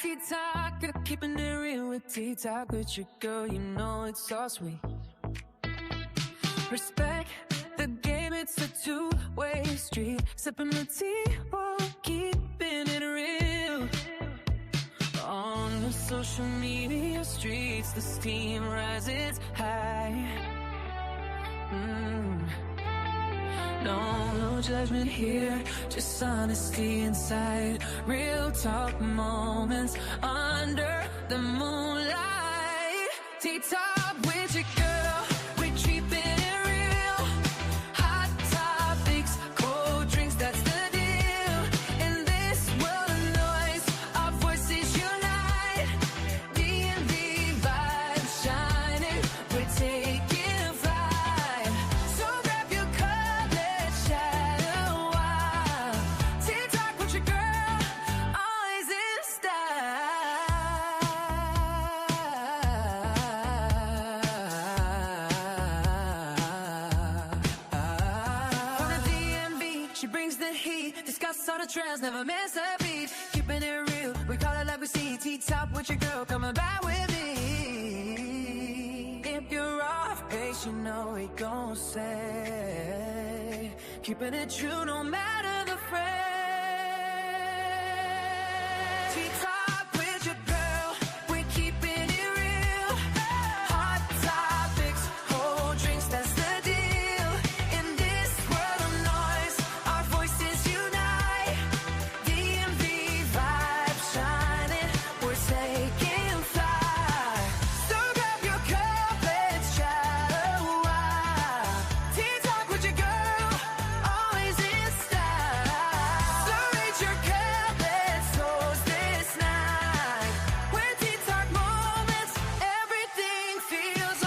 T-Talk, keeping it real with T-Talk with your girl, you know it's so sweet. Respect the game, it's a two-way street. Sipping the tea while keeping it real. On the social media streets, the steam rises high. No judgment here, just honesty inside. Real talk moments under the moonlight. T-Top with your girl, we're keeping it real. Hot topics, cold drinks, that's the deal. In this world of noise, our voices unite. D&D vibes shining, we're taking flight. So grab your cup, let's chat a while. T-Talk with your girl, always in style. From the DMV, she brings the heat. Discuss all the trends, never miss a beat. Keeping it real, we call it like we see. T-Top with your girl, coming back with me. If you're off base, you know we gon' say. Keeping it true, no matter the phrase. T-Top with your girl, we're keeping it real. Hot topics, cold drinks, that's the deal. In this world of noise, our voices unite. DMV vibes shining, we're taking flight. So grab your cup, let's chat a while. T-Talk with your girl, always in style. So raise your cup, let's toast this night. When T-Talk moments, everything feels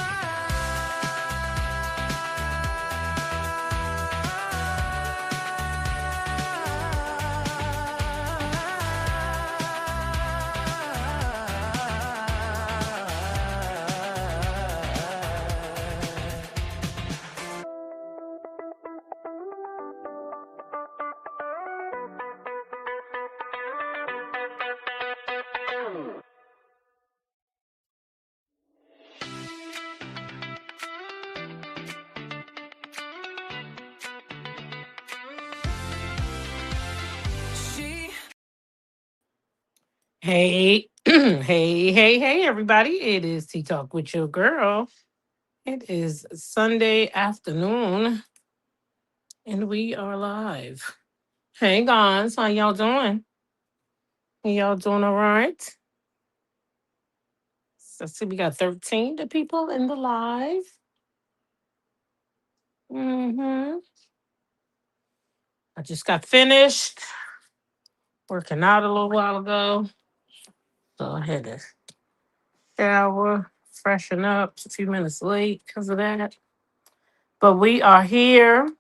she. Hey, hey, everybody. It is Tea Talk with your girl. It is Sunday afternoon and we are live. Hey, guys. How y'all doing? Y'all doing all right? So, see, we got 13 the people in the live. Mm-hmm. I just got finished working out a little while ago. So I had to shower, freshen up. A few minutes late because of that. But we are here.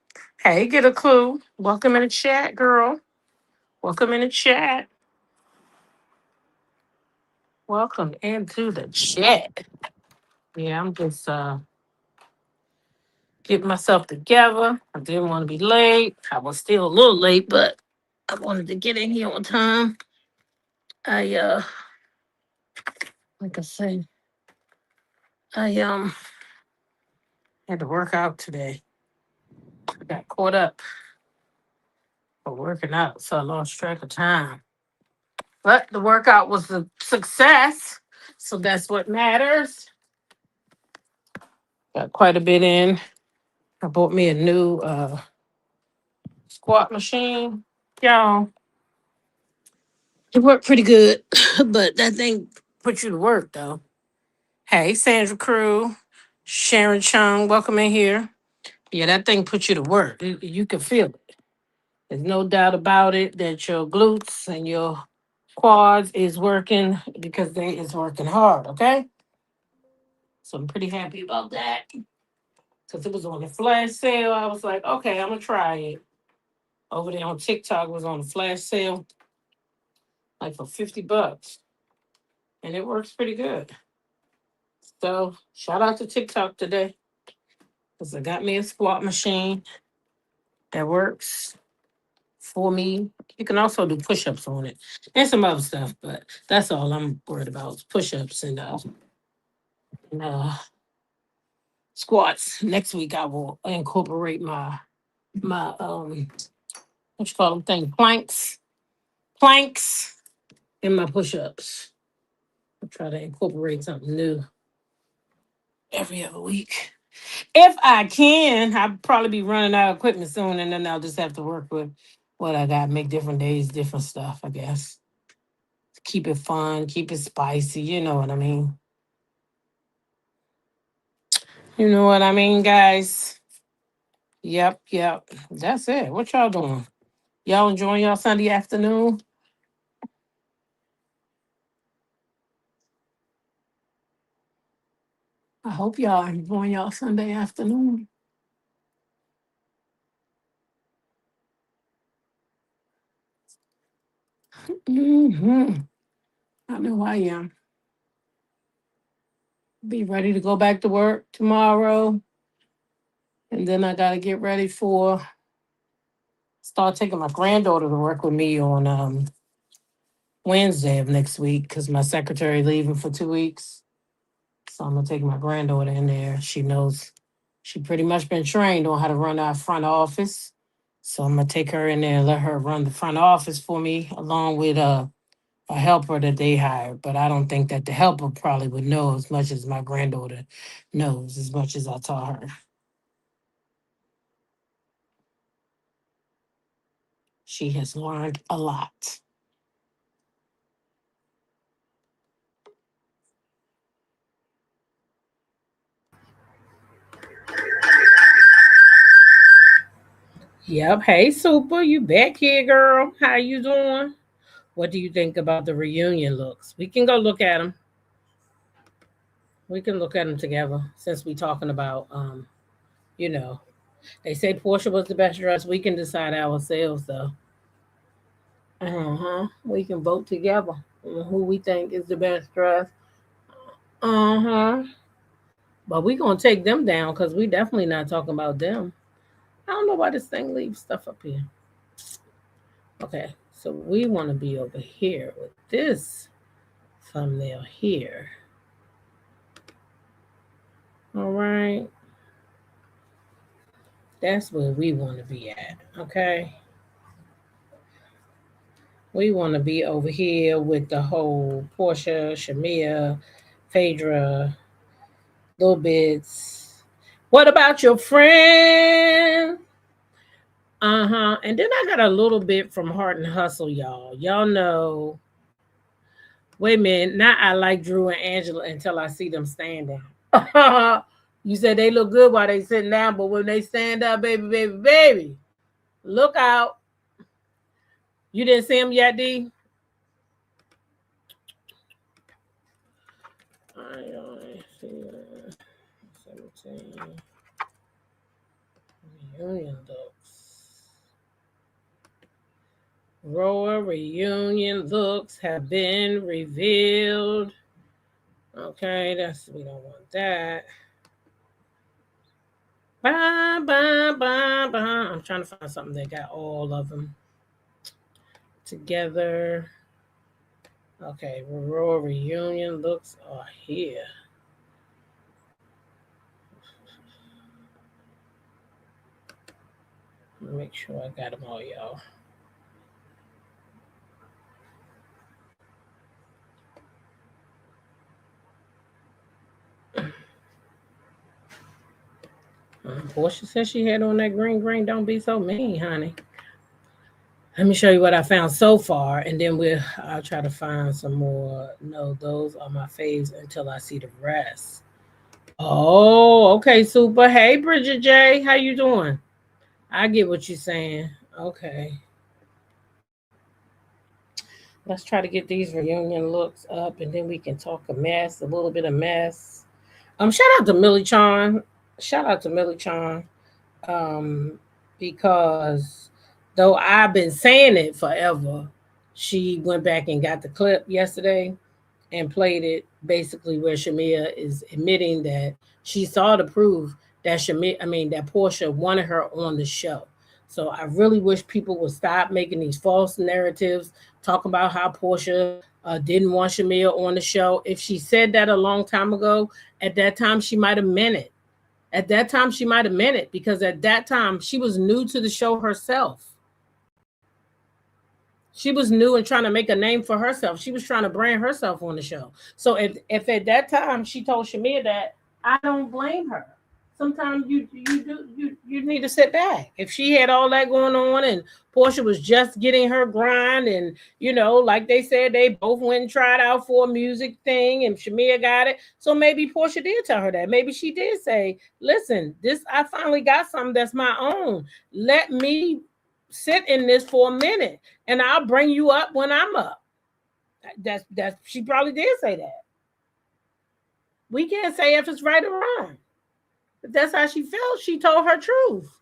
Hey, get a clue. Welcome in the chat, girl. Welcome in the chat. Welcome into the chat. Yeah, I'm just getting myself together. I didn't want to be late. I was still a little late, but I wanted to get in here on time. I like I said, I had to work out today. I got caught up for working out, so I lost track of time. But the workout was a success, so that's what matters. Got quite a bit in. I bought me a new squat machine. Y'all, it worked pretty good, but that thing put you to work though. Hey, Sandra Crew, Sharon Chung, welcome in here. Yeah, that thing put you to work. You can feel it. There's no doubt about it that your glutes and your quads is working because they is working hard, okay? So I'm pretty happy about that. Because it was on the flash sale. I was like, okay, I'm gonna try it. Over there on TikTok was on the flash sale, like for $50. And it works pretty good. So shout out to TikTok today. Because I got me a squat machine that works for me. You can also do push-ups on it and some other stuff, but that's all I'm worried about is push-ups and squats. Next week I will incorporate my what you call them thing planks in my push-ups. I'll try to incorporate something new every other week. If I can, I'll probably be running out of equipment soon, and then I'll just have to work with what I got, make different days, different stuff, I guess. Keep it fun, keep it spicy, you know what I mean. You know what I mean, guys? Yep. That's it. What y'all doing? Y'all enjoying y'all Sunday afternoon? I hope y'all enjoying y'all Sunday afternoon. I know I am. Be ready to go back to work tomorrow. And then I gotta get ready for start taking my granddaughter to work with me on Wednesday of next week because my secretary leaving for 2 weeks. So I'm gonna take my granddaughter in there. She knows she pretty much been trained on how to run our front office. So I'm gonna take her in there and let her run the front office for me, along with a helper that they hired. But I don't think that the helper probably would know as much as my granddaughter knows, as much as I taught her. She has learned a lot. Yep. Hey, Super, you back here, girl? How you doing? What do you think about the reunion looks? We can go look at them. We can look at them together since we talking about you know, they say Porsha was the best dress. We can decide ourselves though. We can vote together on who we think is the best dress. Uh-huh. But we gonna take them down because we definitely not talking about them. I don't know why this thing leaves stuff up here. Okay, so we want to be over here with this thumbnail here. All right. That's where we want to be at. Okay. We want to be over here with the whole Porsha, Shamea, Phadrea, little bits. What about your friend? And then I got a little bit from Heart and Hustle, y'all. Y'all know. Wait a minute. Now I like Drew and Angela until I see them standing. You said they look good while they sitting down, but when they stand up, baby, look out. You didn't see them yet, D? I see 17 reunion looks. Royal reunion looks have been revealed. Okay, we don't want that. I'm trying to find something that got all of them together. Okay, Royal reunion looks are here. Make sure I got them all, y'all. Porsha said she had on that green. Don't be so mean, honey. Let me show you what I found so far, and then I'll try to find some more. No, those are my faves until I see the rest. Oh, okay, Super. Hey, Bridget J, how you doing? I get what you're saying. Okay. Let's try to get these reunion looks up, and then we can talk a little bit of mess. Shout out to Millie Chon. Shout out to Millie Chon. Because though I've been saying it forever, she went back and got the clip yesterday and played it basically where Shamea is admitting that she saw the proof that that Porsha wanted her on the show. So I really wish people would stop making these false narratives, talking about how Porsha didn't want Shamea on the show. If she said that a long time ago, at that time she might have meant it. At that time she might have meant it, because at that time she was new to the show herself. She was new and trying to make a name for herself. She was trying to brand herself on the show. So if at that time she told Shamea that, I don't blame her. Sometimes you need to sit back. If she had all that going on and Porsha was just getting her grind, and like they said, they both went and tried out for a music thing and Shamea got it. So maybe Porsha did tell her that. Maybe she did say, listen, this, I finally got something that's my own. Let me sit in this for a minute and I'll bring you up when I'm up. That's she probably did say that. We can't say if it's right or wrong. If that's how she felt, she told her truth.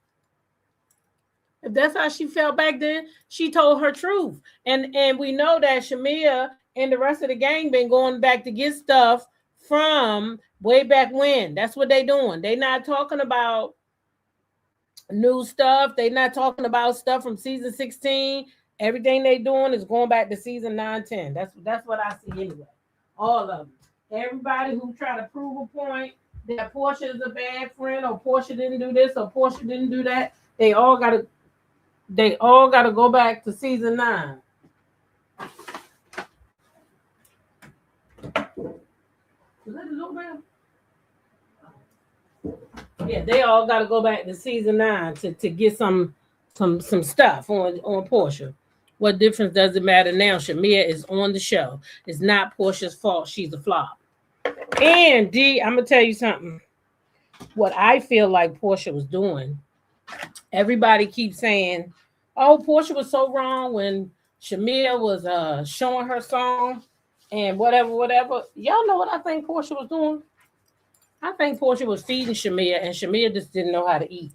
If that's how she felt back then, she told her truth. And we know that Shamea and the rest of the gang been going back to get stuff from way back when. That's what they doing. They not talking about new stuff. They not talking about stuff from season 16. Everything they doing is going back to season 9, 10. That's what I see anyway. All of them. Everybody who try to prove a point that Porsha is a bad friend, or Porsha didn't do this, or Porsha didn't do that, they all gotta go back to season 9. Was that the doorbell? Yeah, they all gotta go back to season 9 to get some stuff on Porsha. What difference does it matter now? Shamea is on the show. It's not Porsha's fault. She's a flop. And D, I'm gonna tell you something. What I feel like Porsha was doing, everybody keeps saying, oh, Porsha was so wrong when Shamea was showing her song and whatever. Y'all know what I think Porsha was doing? I think Porsha was feeding Shamea, and Shamea just didn't know how to eat.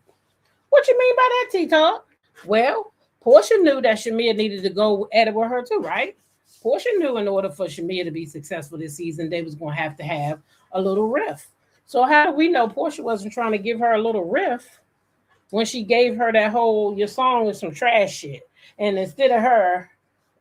What you mean by that, T-Talk? Well, Porsha knew that Shamea needed to go at it with her too, right? Porsha knew in order for Shamea to be successful this season, they was going to have a little riff. So how do we know Porsha wasn't trying to give her a little riff when she gave her that whole, your song was some trash shit? And instead of her,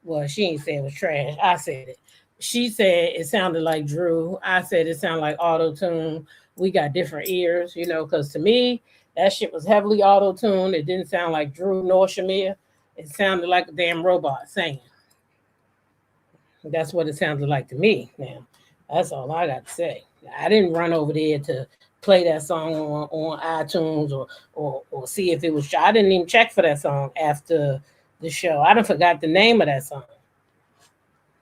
well, she ain't say it was trash. I said it. She said it sounded like Drew. I said it sounded like auto-tune. We got different ears, because to me, that shit was heavily auto-tuned. It didn't sound like Drew nor Shamea. It sounded like a damn robot singing. That's what it sounded like to me. Now, that's all I got to say. I didn't run over there to play that song on iTunes or see if it was. I didn't even check for that song after the show. I done forgot the name of that song.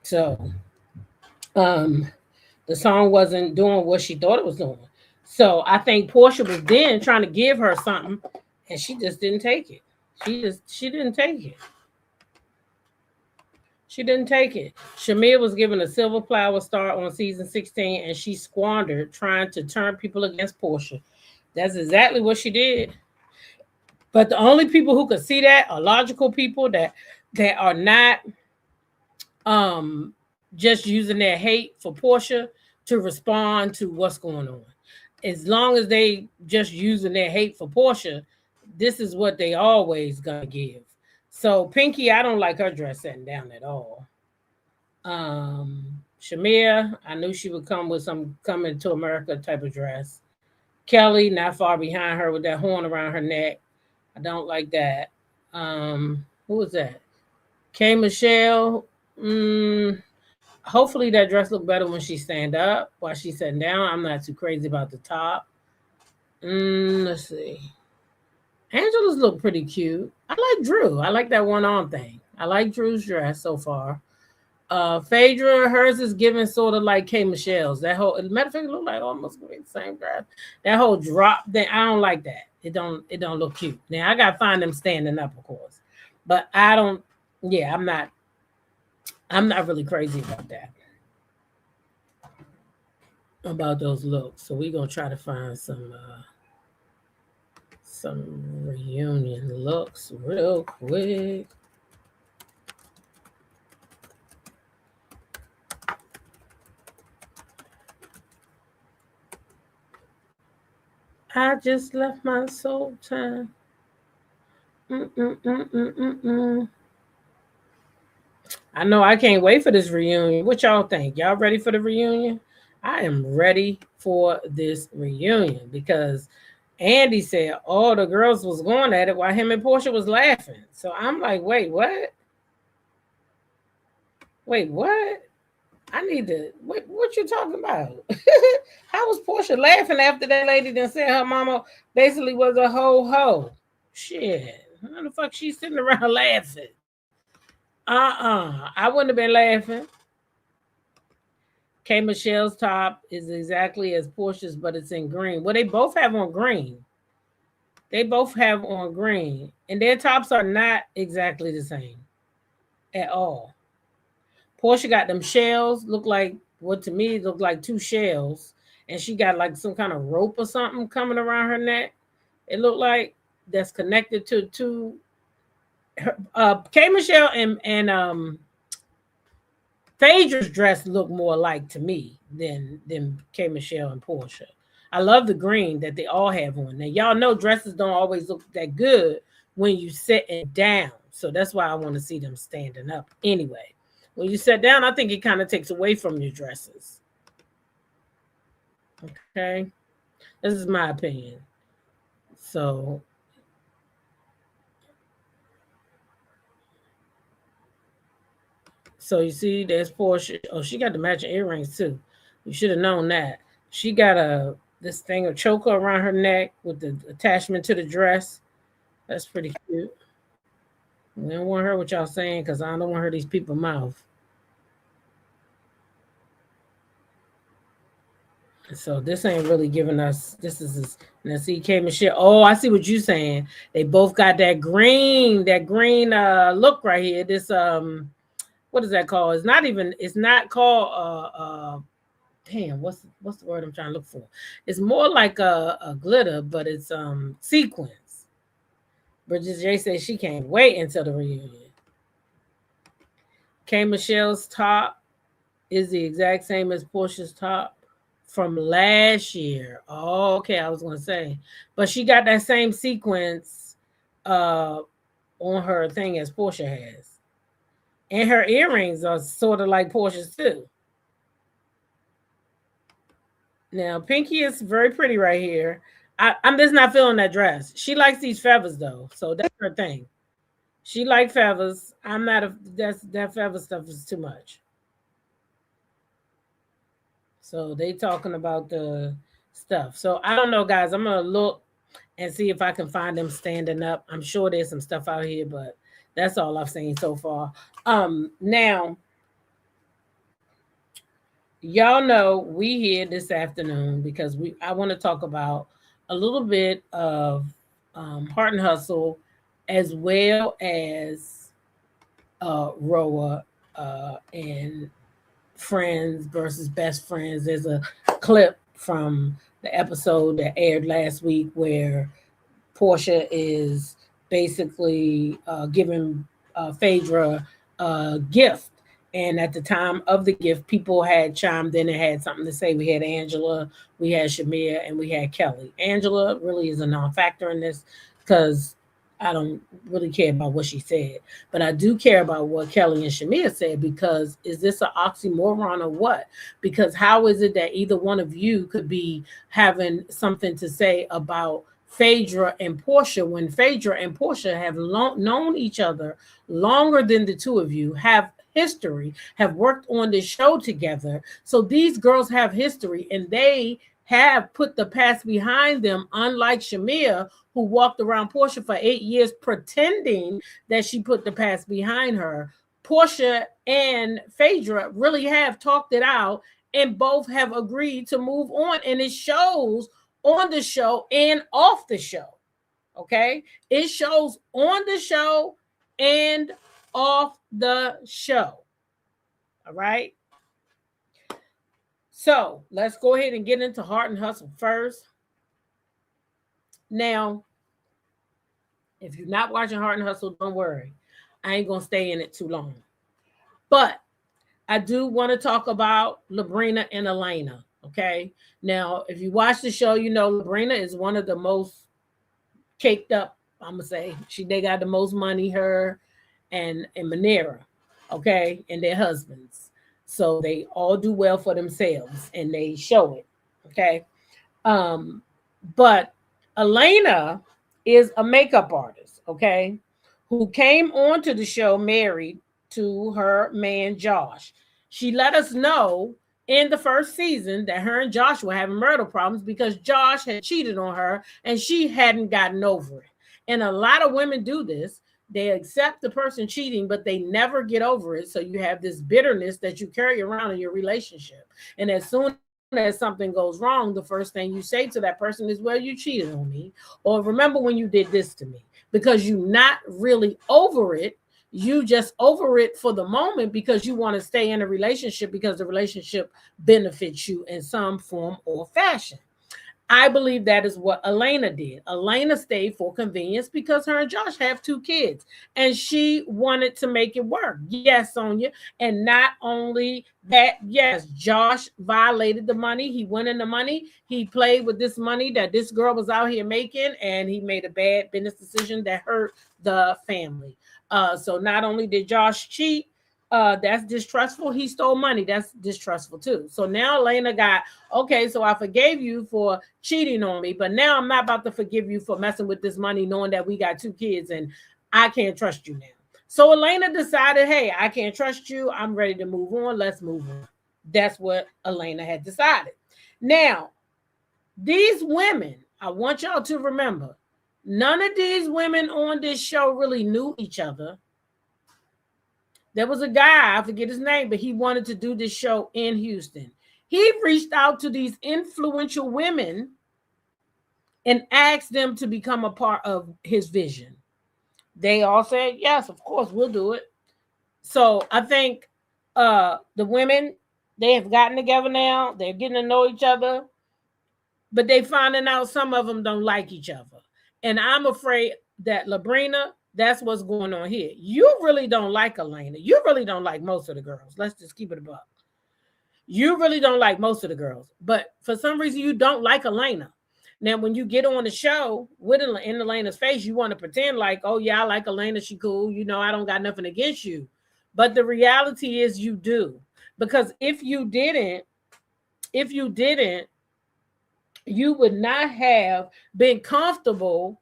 So, the song wasn't doing what she thought it was doing. So I think Porsha was then trying to give her something, and she just didn't take it. She didn't take it. She didn't take it. Shamea was given a silver flower star on season 16, and she squandered trying to turn people against Porsha. That's exactly what she did. But the only people who could see that are logical people that are not just using their hate for Porsha to respond to what's going on. As long as they just using their hate for Porsha, this is what they always gonna give. So Pinky, I don't like her dress setting down at all. Shamea, I knew she would come with some coming to America type of dress. Kelly, not far behind her with that horn around her neck. I don't like that. Who was that? K. Michelle. Hopefully that dress look better when she stand up. While she's sitting down, I'm not too crazy about the top. Let's see. Angela's look pretty cute. I like Drew. I like that one arm thing. I like Drew's dress so far. Phadrea, hers is giving sort of like K. Michelle's. That whole matter of fact, it look like almost the same dress. That whole drop thing, I don't like that. It don't look cute. Now I gotta find them standing up, of course. But I don't, yeah, I'm not really crazy about that. About those looks. So we're gonna try to find some reunion looks real quick. I just left my soul time. I know I can't wait for this reunion. What y'all think? Y'all ready for the reunion? I am ready for this reunion because Andy said all the girls was going at it while him and Porsha was laughing. So I'm like, wait, what? Wait, what? I need to. What you talking about? How was Porsha laughing after that lady then said her mama basically was a ho? Shit, how the fuck she's sitting around laughing? I wouldn't have been laughing. K Michelle's top is exactly as Portia's, but it's in green. Well, they both have on green. They both have on green, and their tops are not exactly the same at all. Porsha got them shells, look like what to me look like two shells, and she got like some kind of rope or something coming around her neck. It looked like that's connected to two. K Michelle and Phaedra's dress looked more alike to me than K Michelle and Porsha. I love the green that they all have on. Now y'all know dresses don't always look that good when you sitting down. So that's why I want to see them standing up. Anyway, when you sit down, I think it kind of takes away from your dresses. Okay. This is my opinion. So you see, there's Porsha. Oh, she got the matching earrings too. You should have known that. She got this thing of choker around her neck with the attachment to the dress. That's pretty cute. We don't want to hear what y'all saying because I don't want to hear these people mouth. So this ain't really giving us. This is now see K Michelle. Oh, I see what you saying. They both got that green look right here. This what is that called? It's not even. It's not called damn. What's the word I'm trying to look for? It's more like a glitter, but it's sequins. Bridget J says she can't wait until the reunion. K Michelle's top is the exact same as Portia's top from last year. Oh, okay, I was gonna say, but she got that same sequence on her thing as Porsha has, and her earrings are sort of like Portia's too. Now, Pinky is very pretty right here. I'm just not feeling that dress. She likes these feathers though, so that's her thing. She like feathers. I'm not a that feather stuff is too much. So they talking about the stuff. So I don't know, guys. I'm gonna look and see if I can find them standing up. I'm sure there's some stuff out here, but that's all I've seen so far. Now y'all know we here this afternoon because I want to talk about a little bit of Heart and Hustle as well as Roa and friends versus best friends. There's a clip from the episode that aired last week where Porsha is basically giving Phadrea a gift. And at the time of the gift, people had chimed in and had something to say. We had Angela, we had Shamea, and we had Kelly. Angela really is a non-factor in this because I don't really care about what she said, but I do care about what Kelly and Shamea said because is this an oxymoron or what? Because how is it that either one of you could be having something to say about Phadrea and Porsha when Phadrea and Porsha have known each other longer than the two of you, have history, have worked on this show together. So these girls have history and they have put the past behind them, unlike Shamea, who walked around Porsha for 8 years pretending that she put the past behind her. Porsha and Phadrea really have talked it out and both have agreed to move on. And it shows on the show and off the show. Okay? It shows on the show and off the show. All right? So let's go ahead and get into Heart and Hustle first. Now, if you're not watching Heart and Hustle, don't worry. I ain't going to stay in it too long. But I do want to talk about Labrina and Elena. Okay? Now, if you watch the show, you know Labrina is one of the most caked up I'm gonna say they got the most money, her and Manera, okay, and their husbands. So they all do well for themselves and they show it. Okay. Um, but Elena is a makeup artist, okay, who came onto the show married to her man Josh. She let us know in the first season that her and Josh were having marital problems because Josh had cheated on her and she hadn't gotten over it. And a lot of women do this. They accept the person cheating, but they never get over it. So you have this bitterness that you carry around in your relationship. And as soon as something goes wrong, the first thing you say to that person is, well, you cheated on me. Or remember when you did this to me. Because you're not really over it. You just over it for the moment because you want to stay in a relationship because the relationship benefits you in some form or fashion. I believe that is what Elena did. Elena stayed for convenience because her and Josh have two kids and she wanted to make it work. Yes, Sonia. And not only that, yes, Josh violated the money. He went in the money. He played with this money that this girl was out here making and he made a bad business decision that hurt the family. So not only did Josh cheat, that's distrustful. He stole money. That's distrustful too. So now Elena got, okay, so I forgave you for cheating on me, but now I'm not about to forgive you for messing with this money, knowing that we got two kids and I can't trust you now. So Elena decided, hey, I can't trust you. I'm ready to move on. Let's move on. That's what Elena had decided. Now, these women, I want y'all to remember, none of these women on this show really knew each other. There was a guy, I forget his name, but he wanted to do this show in Houston. He reached out to these influential women and asked them to become a part of his vision. They all said, yes, of course, we'll do it. So I think the women, they have gotten together now. They're getting to know each other, but they finding out some of them don't like each other. And I'm afraid that Labrina, that's what's going on here. You really don't like Elena. You really don't like most of the girls. Let's just keep it above. You really don't like most of the girls, but for some reason you don't like Elena. Now, when you get on the show with in Elena's face, you want to pretend like, oh yeah, I like Elena. She cool. You know, I don't got nothing against you. But the reality is you do. Because if you didn't, you would not have been comfortable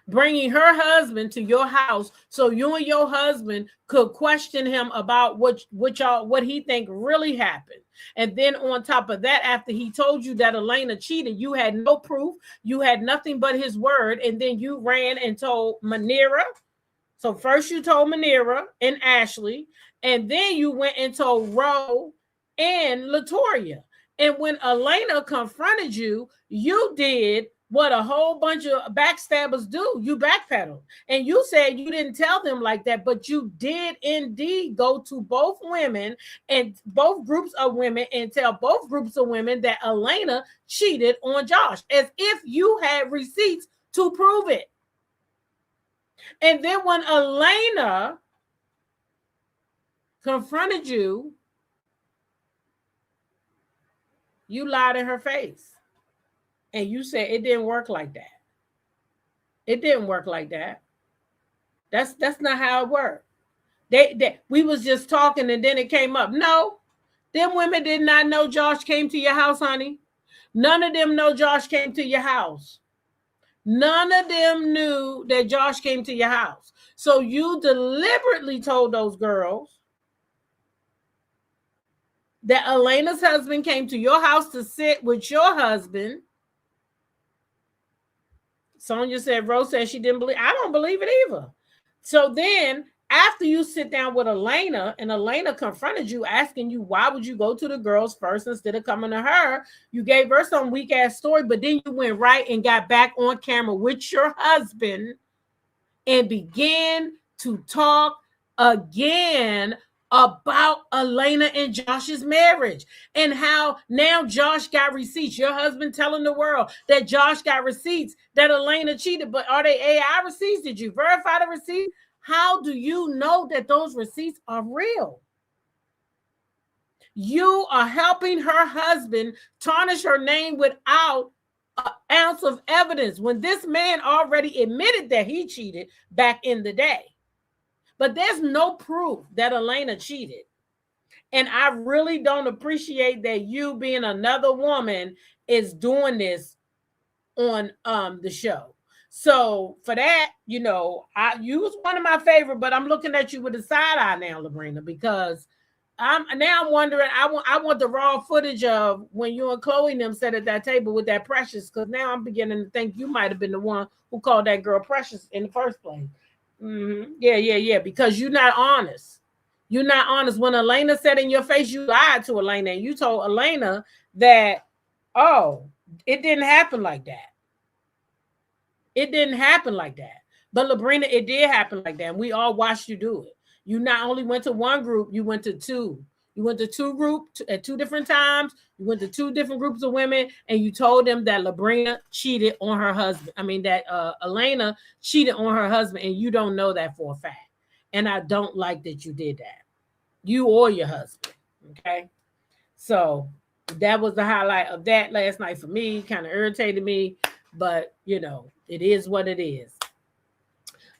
bringing her husband to your house so you and your husband could question him about what he think really happened. And then on top of that, after he told you that Elena cheated, you had no proof, you had nothing but his word, and then you ran and told Manera. So first you told Manera and Ashley, and then you went and told Ro and Latoya. And when Elena confronted you, you did what a whole bunch of backstabbers do. You backpedaled. And you said you didn't tell them like that, but you did indeed go to both women and both groups of women and tell both groups of women that Elena cheated on Josh, as if you had receipts to prove it. And then when Elena confronted you, you lied in her face. And you said it didn't work like that. It didn't work like that. That's not how it worked. We was just talking and then it came up. No, them women did not know Josh came to your house, honey. None of them know Josh came to your house. None of them knew that Josh came to your house. So you deliberately told those girls that Elena's husband came to your house to sit with your husband. Sonia said, Rose said she didn't believe. I don't believe it either. So then after you sit down with Elena and Elena confronted you, asking you, why would you go to the girls first instead of coming to her? You gave her some weak ass story, but then you went right and got back on camera with your husband and began to talk again about Elena and Josh's marriage and how now Josh got receipts. Your husband telling the world that Josh got receipts that Elena cheated, but are they AI receipts? Did you verify the receipt? How do you know that those receipts are real? You are helping her husband tarnish her name without ounce of evidence when this man already admitted that he cheated back in the day. But there's no proof that Elena cheated. And I really don't appreciate that you, being another woman, is doing this on the show. So for that, you was one of my favorite, but I'm looking at you with a side eye now, Labrina, because I'm wondering. I want the raw footage of when you and Chloe and them sat at that table with that Precious, because now I'm beginning to think you might have been the one who called that girl Precious in the first place. Yeah. Because you're not honest. You're not honest. When Elena said in your face, you lied to Elena, and you told Elena that, oh, it didn't happen like that. It didn't happen like that. But Labrina, it did happen like that. And we all watched you do it. You not only went to one group, you went to two. You went to two groups at two different times. You went to two different groups of women, and you told them that Labrina cheated on her husband. I mean, that Elena cheated on her husband, and you don't know that for a fact. And I don't like that you did that. You or your husband. Okay? So that was the highlight of that last night for me. Kind of irritated me, but, it is what it is.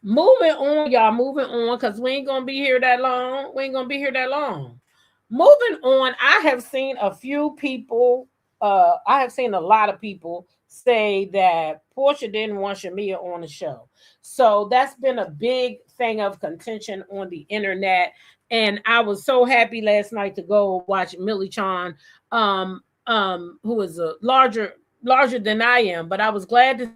Moving on, y'all. Moving on, because we ain't going to be here that long. Moving on, I have seen a few people, I have seen a lot of people say that Porsha didn't want Shamea on the show. So that's been a big thing of contention on the internet. And I was so happy last night to go watch Millie Chan, who is a larger than I am, but I was glad to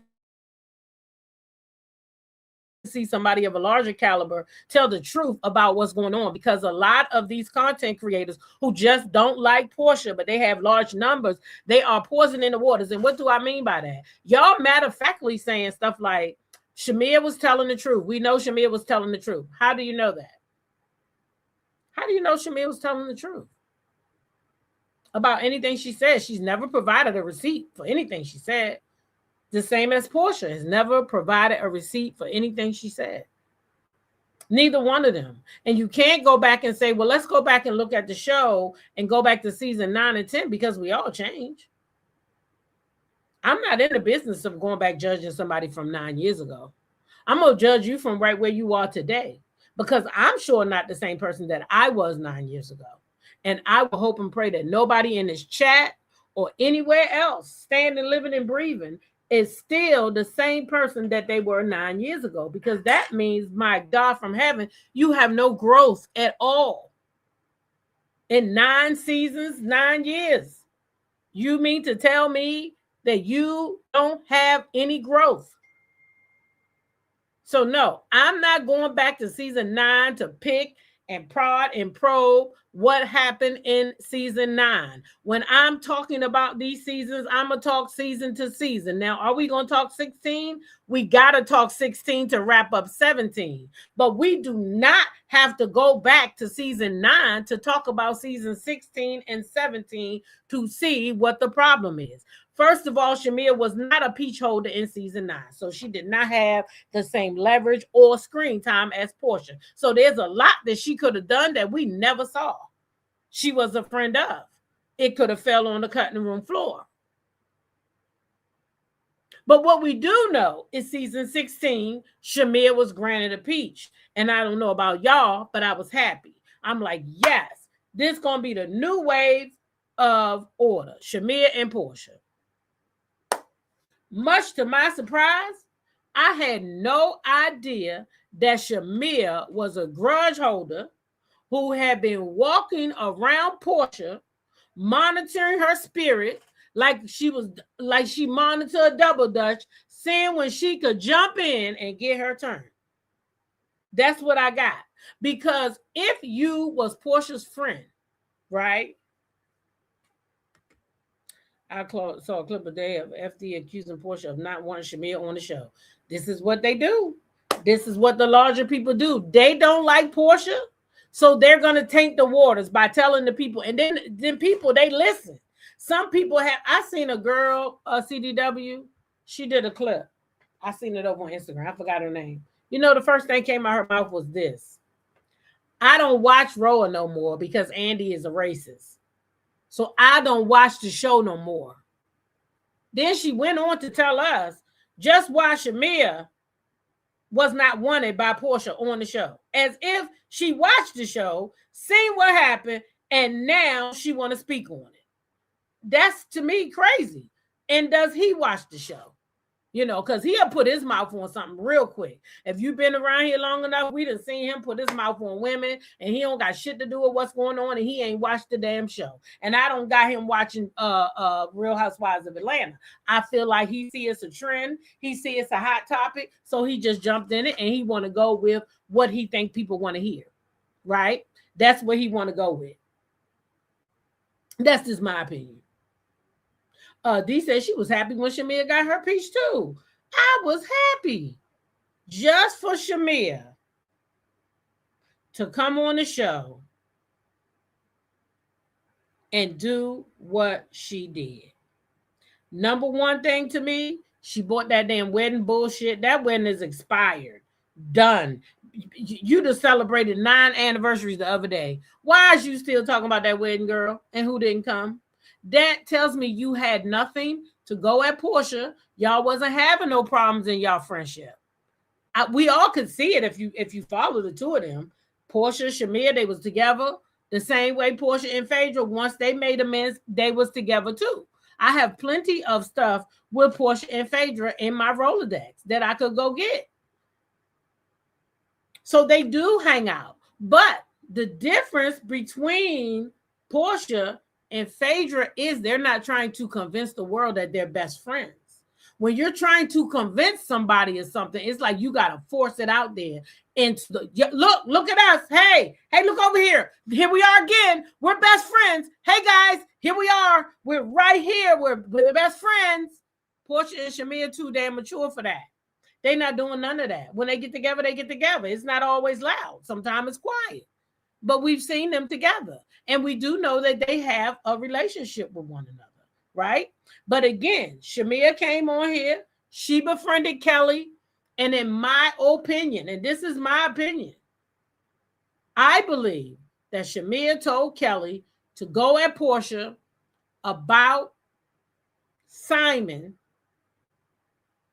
see somebody of a larger caliber tell the truth about what's going on, because a lot of these content creators who just don't like Porsha, but they have large numbers, they are poisoning the waters. And what do I mean by that? Y'all matter-of-factly saying stuff like, Shamea was telling the truth. We know Shamea was telling the truth. How do you know that? How do you know Shamea was telling the truth about anything she said? She's never provided a receipt for anything she said. The same as Porsha has never provided a receipt for anything she said. Neither one of them. And you can't go back and say, well, let's go back and look at the show and go back to season 9 and 10, because we all change. I'm not in the business of going back judging somebody from 9 years ago. I'm going to judge you from right where you are today, because I'm sure not the same person that I was 9 years ago. And I will hope and pray that nobody in this chat or anywhere else, standing, living, and breathing, is still the same person that they were 9 years ago, because that means, my God from heaven, you have no growth at all. In 9 seasons, 9 years, you mean to tell me that you don't have any growth? So no, I'm not going back to season 9 to pick and prod and probe what happened in season 9. When I'm talking about these seasons, I'm going to talk season to season. Now, are we going to talk 16? We got to talk 16 to wrap up 17. But we do not have to go back to season 9 to talk about season 16 and 17 to see what the problem is. First of all, Shamea was not a peach holder in season 9. So she did not have the same leverage or screen time as Porsha. So there's a lot that she could have done that we never saw. She was a friend of. It could have fell on the cutting room floor. But what we do know is season 16, Shamea was granted a peach. And I don't know about y'all, but I was happy. I'm like, yes, this is going to be the new wave of order. Shamea and Porsha. Much to my surprise, I had no idea that Shamea was a grudge holder who had been walking around Porsha, monitoring her spirit like she monitored a double dutch, seeing when she could jump in and get her turn. That's what I got. Because if you was Porsha's friend, right? I saw a clip today of FD accusing Porsha of not wanting Shamea on the show. This is what they do. This is what the larger people do. They don't like Porsha, so they're going to taint the waters by telling the people. And then people, they listen. Some people have, I seen a girl, CDW, she did a clip. I seen it over on Instagram. I forgot her name. You know, the first thing came out of her mouth was this: I don't watch Roa no more because Andy is a racist. So I don't watch the show no more. Then she went on to tell us just why Shamea was not wanted by Porsha on the show, as if she watched the show, seen what happened, and now she want to speak on it. That's, to me, crazy. And does he watch the show? You know, because he'll put his mouth on something real quick. If you've been around here long enough, we done seen him put his mouth on women, and he don't got shit to do with what's going on, and he ain't watched the damn show. And I don't got him watching Real Housewives of Atlanta. I feel like he see it's a trend, he see it's a hot topic, so he just jumped in it, and he want to go with what he think people want to hear, right? That's what he want to go with. That's just my opinion. Dee said she was happy when Shamea got her peach too. I was happy just for Shamea to come on the show and do what she did. Number one thing to me, she bought that damn wedding bullshit. That wedding is expired. Done. You just celebrated 9 anniversaries the other day. Why is you still talking about that wedding, girl? And who didn't come? That tells me you had nothing to go at Porsha. Y'all wasn't having no problems in y'all friendship. We all could see it if you follow the two of them. Porsha, Shamea, they was together the same way Porsha and Phadrea, once they made amends, they was together too. I have plenty of stuff with Porsha and Phadrea in my Rolodex that I could go get. So they do hang out. But the difference between Porsha and Phadrea is they're not trying to convince the world that they're best friends. When you're trying to convince somebody of something, it's like you got to force it out there. And look at us. Hey, look over here. Here we are again. We're best friends. Hey, guys, here we are. We're right here. We're best friends. Porsha and Shamea too damn mature for that. They're not doing none of that. When they get together, they get together. It's not always loud. Sometimes it's quiet. But we've seen them together. And we do know that they have a relationship with one another, right? But again, Shamea came on here. She befriended Kelly. And in my opinion, and this is my opinion, I believe that Shamea told Kelly to go at Porsha about Simon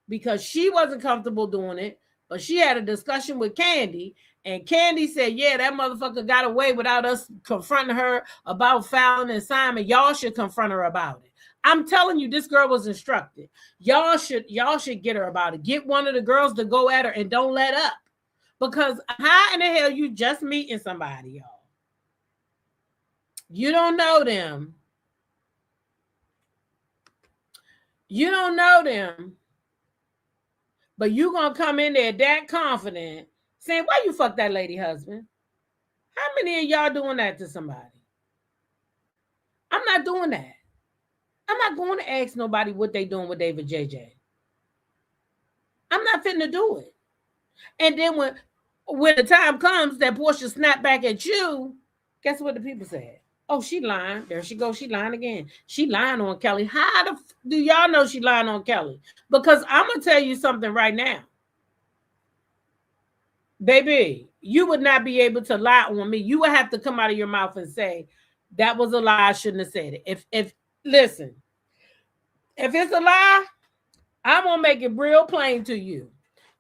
because she wasn't comfortable doing it, but she had a discussion with Candy, and Candy said, yeah, that motherfucker got away without us confronting her about Fallon and Simon. Y'all should confront her about it. I'm telling you, this girl was instructed. Y'all should get her about it. Get one of the girls to go at her and don't let up. Because how in the hell you just meeting somebody, y'all? You don't know them. You don't know them. But you gonna come in there that confident saying, why you fuck that lady husband? How many of y'all doing that to somebody? I'm not doing that. I'm not going to ask nobody what they doing with David JJ. I'm not fitting to do it. And then when the time comes that Porsha snap back at you, guess what the people said? Oh, she lying. There she goes. She lying again. She lying on Kelly. How do y'all know she lying on Kelly? Because I'm going to tell you something right now. Baby, you would not be able to lie on me. You would have to come out of your mouth and say, that was a lie. I shouldn't have said it. Listen, if it's a lie, I'm going to make it real plain to you.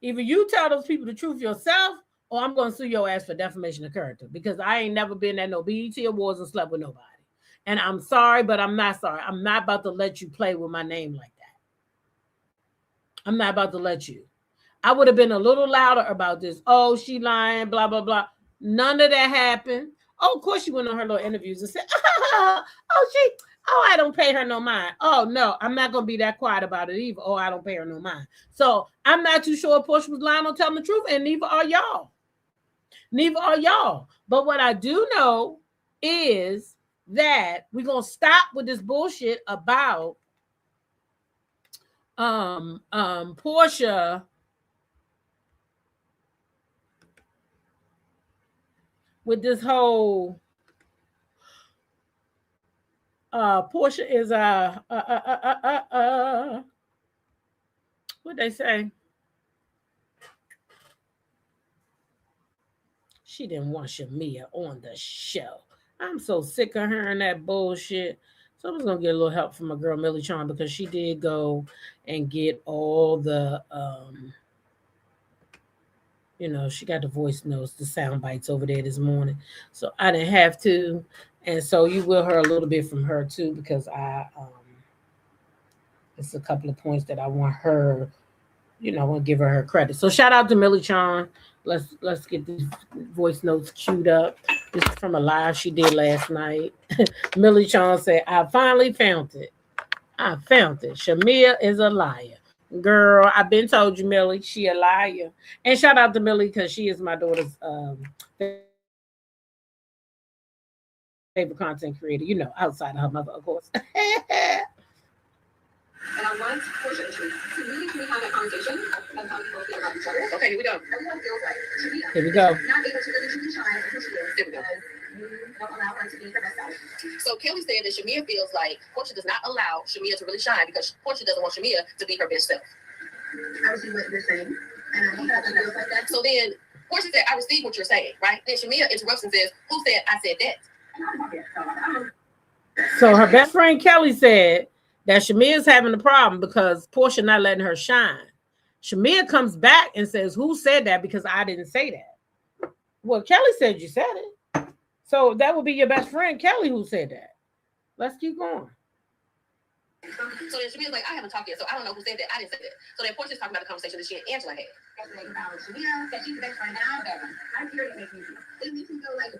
Either you tell those people the truth yourself, or I'm going to sue your ass for defamation of character, because I ain't never been at no BET Awards and slept with nobody. And I'm sorry, but I'm not sorry. I'm not about to let you play with my name like that. I'm not about to let you. I would have been a little louder about this. Oh, she lying, blah, blah, blah. None of that happened. Oh, of course she went on her little interviews and said, I don't pay her no mind. Oh, no, I'm not going to be that quiet about it either. Oh, I don't pay her no mind. So I'm not too sure if Porsha was lying or telling the truth, and neither are y'all. Neither are y'all. But what I do know is that we're going to stop with this bullshit about Porsha with this whole Porsha is what they say? She didn't want Shamea on the show. I'm so sick of hearing that bullshit. So I was gonna get a little help from my girl Millie Chon because she did go and get all the she got the voice notes, the sound bites over there this morning. So I didn't have to. And so you will hear a little bit from her too, because it's a couple of points that I want her, I want to give her credit. So shout out to Millie Chon. Let's get these voice notes queued up. This is from a live she did last night. Millie Chon said, I finally found it. I found it. Shamea is a liar. Girl, I've been told you, Millie, she a liar. And shout out to Millie because she is my daughter's favorite content creator, outside of her mother, of course. And I want Porsha and Shamea to really can we have a conversation of how people feel about each other. Okay, here we go. Everyone feels like Shamea Here we go. not able to really truly shine as who she is. Here we go. You don't allow her to be her best self. So Kelly said that Shamea feels like Porsha does not allow Shamea to really shine because Porsha doesn't want Shamea to be her best self. I receive what you're saying, and I think that feels like that. So then Porsha said, I receive what you're saying, right? Then Shamea interrupts and says, who said I said that? So her best friend Kelly said that Shamea's having a problem because Porsha not letting her shine. Shamea comes back and says, who said that? Because I didn't say that. Well, Kelly said you said it. So that would be your best friend Kelly who said that. Let's keep going. So then Shamea's like, I haven't talked yet, so I don't know who said that. I didn't say that. So then Porsha's talking about the conversation that she and Angela had. Shamea said she's the best friend now. I hear it makes me feel. It makes me feel like.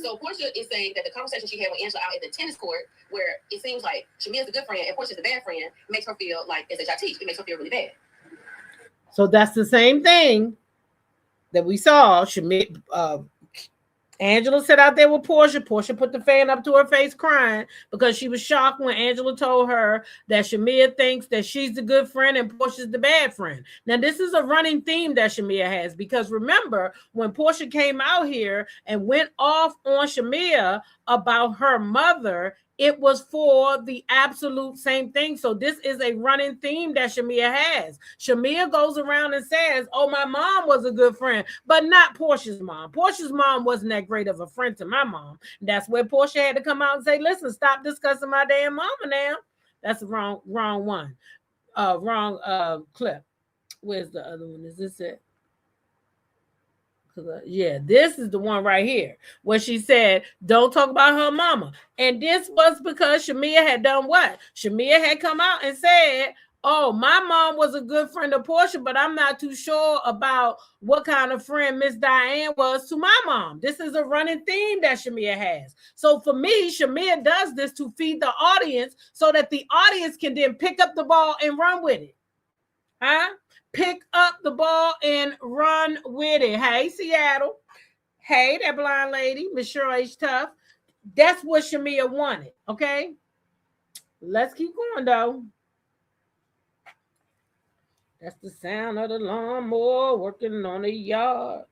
So Porsha is saying that the conversation she had with Angela out at the tennis court, where it seems like Shamea's a good friend and Porsha's a bad friend, makes her feel like, as I teach, it makes her feel really bad. So that's the same thing that we saw. Angela sat out there with Porsha. Porsha put the fan up to her face crying because she was shocked when Angela told her that Shamea thinks that she's the good friend and Porsha's the bad friend. Now, this is a running theme that Shamea has because remember when Porsha came out here and went off on Shamea about her mother, it was for the absolute same thing. So this is a running theme that Shamea has. Shamea goes around and says, oh, my mom was a good friend, but not Porsha's mom. Porsha's mom wasn't that great of a friend to my mom. That's where Porsha had to come out and say, listen, stop discussing my damn mama now. That's the wrong one. Wrong clip. Where's the other one? Is this it? Yeah, this is the one right here where she said, don't talk about her mama. And this was because Shamea had done what? Shamea had come out and said, oh, my mom was a good friend of Porsha, but I'm not too sure about what kind of friend Miss Diane was to my mom. This is a running theme that Shamea has. So for me, Shamea does this to feed the audience so that the audience can then pick up the ball and run with it. Huh? Pick up the ball and run with it. Hey, Seattle. Hey, that blind lady, Miss Cheryl H. Tough. That's what Shamea wanted, okay? Let's keep going, though. That's the sound of the lawnmower working on the yard.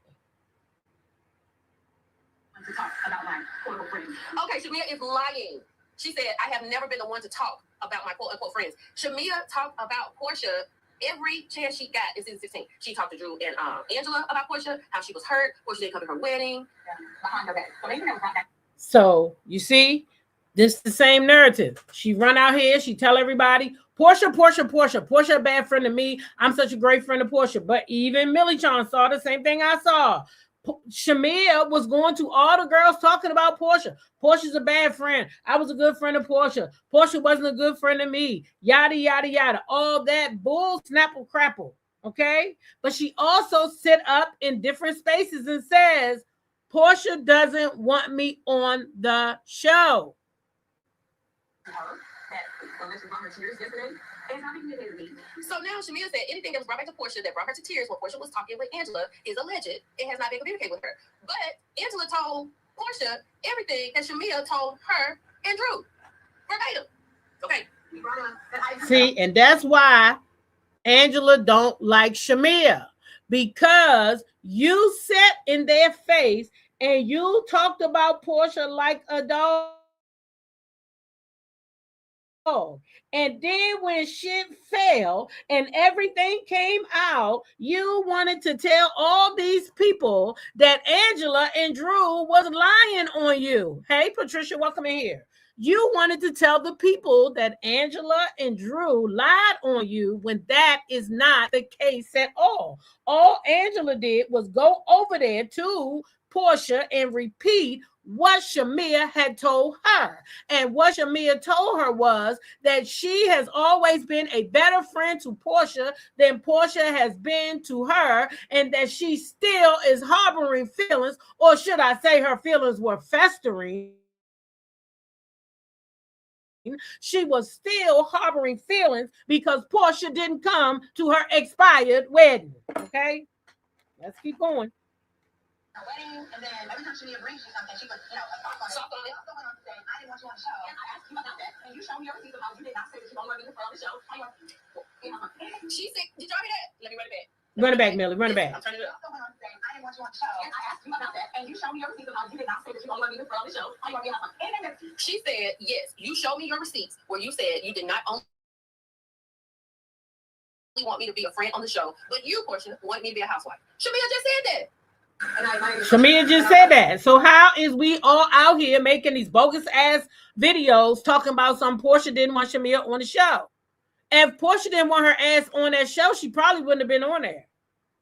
To talk about my quote-unquote friends. Okay, Shamea is lying. She said, I have never been the one to talk about my quote-unquote friends. Shamea talked about Porsha every chance she got in season 16. She talked to Drew and Angela about Porsha, how she was hurt, Porsha didn't come to her wedding, behind her back. So you see, this is the same narrative. She run out here, she tell everybody, Porsha, a bad friend of me. I'm such a great friend of Porsha. But even Millie Chon saw the same thing I saw. Shamea was going to all the girls talking about Porsha. Porsha's a bad friend. I was a good friend of Porsha. Porsha wasn't a good friend of me. Yada, yada, yada. All that bull snapple crapple. Okay? But she also sit up in different spaces and says, Porsha doesn't want me on the show. So now Shamea said anything that was brought back to Porsha that brought her to tears when Porsha was talking with Angela is alleged. It has not been communicated with her. But Angela told Porsha everything that Shamea told her and Drew. Verbatim. Okay. See, and that's why Angela don't like Shamea. Because you sat in their face and you talked about Porsha like a dog. And then when shit fell and everything came out, you wanted to tell all these people that Angela and Drew was lying on you. Hey, Patricia, welcome in here. You wanted to tell the people that Angela and Drew lied on you when that is not the case at all. All Angela did was go over there to Porsha and repeat what Shamea had told her. And what Shamea told her was that she has always been a better friend to Porsha than Porsha has been to her, and that she still is harboring feelings, or should I say her feelings were festering. She was still harboring feelings because Porsha didn't come to her expired wedding. Okay, let's keep going. Wedding, and then every time Shamea brings you something, she was, soft on it. Also went on to say, I didn't want you on the show, and I asked you about that, and you showed me your receipts about you did not say that you don't want me to put on the show. She said, did y'all hear that? Let me run it back. Run it back, Millie. Run it back. I'm turning it up. Also went on to say, I didn't want you on the show, and I asked you about that, and you showed me your receipts about you did not say that you don't want me to put on the show. She said, yes, you showed me your receipts where you said you did not only want me to be a friend on the show, but you, Porsha, want me to be a housewife. Shamea just said that. Shamea just said that. So how is we all out here making these bogus ass videos talking about some Porsha didn't want Shamea on the show? If Porsha didn't want her ass on that show, she probably wouldn't have been on there.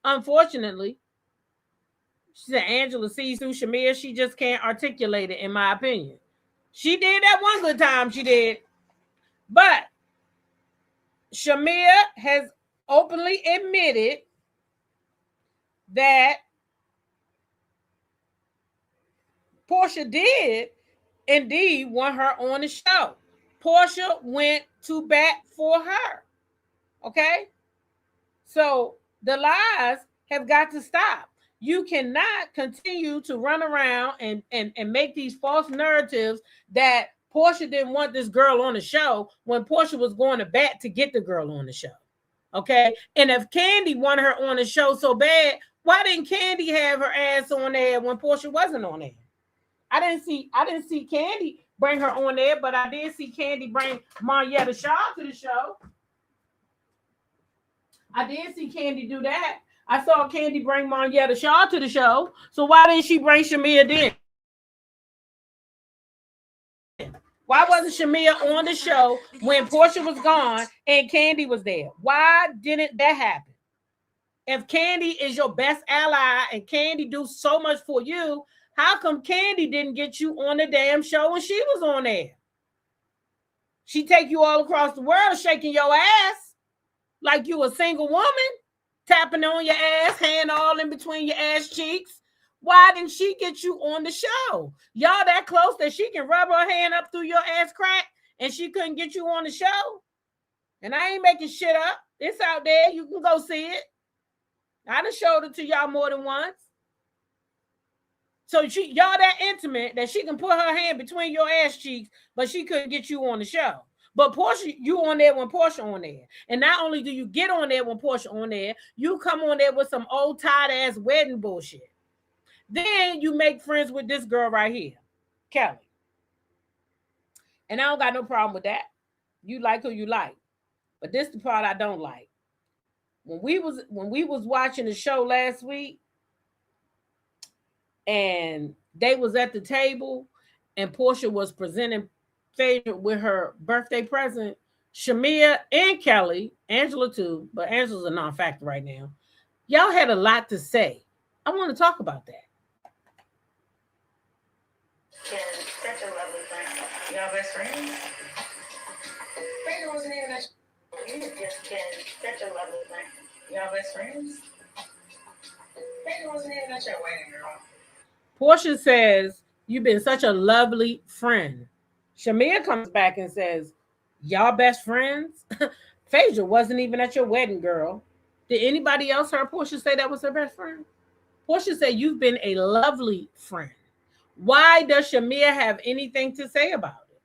Unfortunately, she said Angela sees through Shamea. She just can't articulate it, in my opinion. She did that one good time. She did, but Shamea has openly admitted that Porsha did indeed want her on the show. Porsha went to bat for her. Okay? So the lies have got to stop. You cannot continue to run around and make these false narratives that Porsha didn't want this girl on the show when Porsha was going to bat to get the girl on the show. Okay? And if Candy wanted her on the show so bad, why didn't Candy have her ass on there when Porsha wasn't on there? I didn't see Candy bring her on there, but I did see Candy bring Marietta Shaw to the show. I did see Candy do that. I saw Candy bring Marietta Shaw to the show. So why didn't she bring Shamea then? Why wasn't Shamea on the show when Porsha was gone and Candy was there? Why didn't that happen? If Candy is your best ally and Candy do so much for you, how come Candy didn't get you on the damn show when she was on there? She take you all across the world shaking your ass like you a single woman, tapping on your ass, hand all in between your ass cheeks. Why didn't she get you on the show? Y'all that close that she can rub her hand up through your ass crack and she couldn't get you on the show? And I ain't making shit up. It's out there. You can go see it. I done showed it to y'all more than once. So y'all that intimate that she can put her hand between your ass cheeks, but she couldn't get you on the show. But Porsha, you on there when Porsha on there. And not only do you get on there when Porsha on there, you come on there with some old tired ass wedding bullshit. Then you make friends with this girl right here, Kelly. And I don't got no problem with that. You like who you like. But this is the part I don't like. When we was watching the show last week, and they was at the table, and Porsha was presenting Phadrea with her birthday present. Shamea and Kelly, Angela too, but Angela's a non-factor right now. Y'all had a lot to say. I want to talk about that. Ken, such a lovely friend. Y'all best friends? Phadrea wasn't even that. You just been such a lovely friend. Y'all best friends? Phadrea wasn't even at your wedding, girl. Porsha says, you've been such a lovely friend. Shamea comes back and says, y'all best friends? Phadrea wasn't even at your wedding, girl. Did anybody else hear Porsha say that was her best friend? Porsha said, you've been a lovely friend. Why does Shamea have anything to say about it?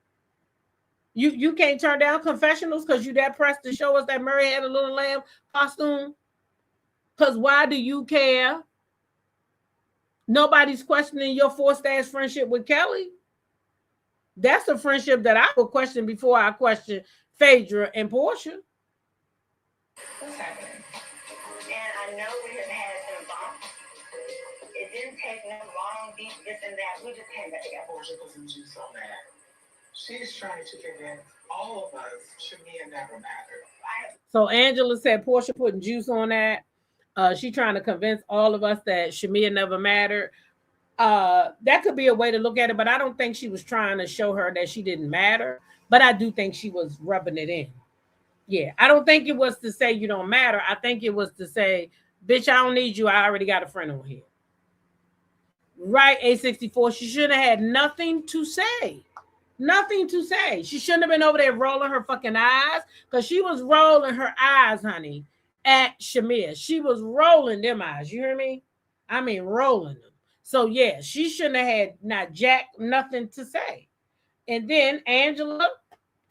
You can't turn down confessionals because you that pressed to show us that Murray had a little lamb costume? Because why do you care? Nobody's questioning your forced ass friendship with Kelly. That's a friendship that I would question before I question Phadrea and Porsha. What's happening? And I know we have had some bumps. It didn't take no long, deep this and that. We just came back together. Porsha, because you so mad. She's trying to convince all of us Shamea never mattered. So Angela said Porsha putting juice on that. She trying to convince all of us that Shamea never mattered. That could be a way to look at it, but I don't think she was trying to show her that she didn't matter. But I do think she was rubbing it in. Yeah, I don't think it was to say you don't matter. I think it was to say, bitch, I don't need you. I already got a friend on here. Right, A64. She should have had nothing to say. Nothing to say. She shouldn't have been over there rolling her fucking eyes, because she was rolling her eyes, honey, at Shamea. She was rolling them eyes. You hear me? I mean, rolling them. So, yeah, she shouldn't have had not jack, nothing to say. And then Angela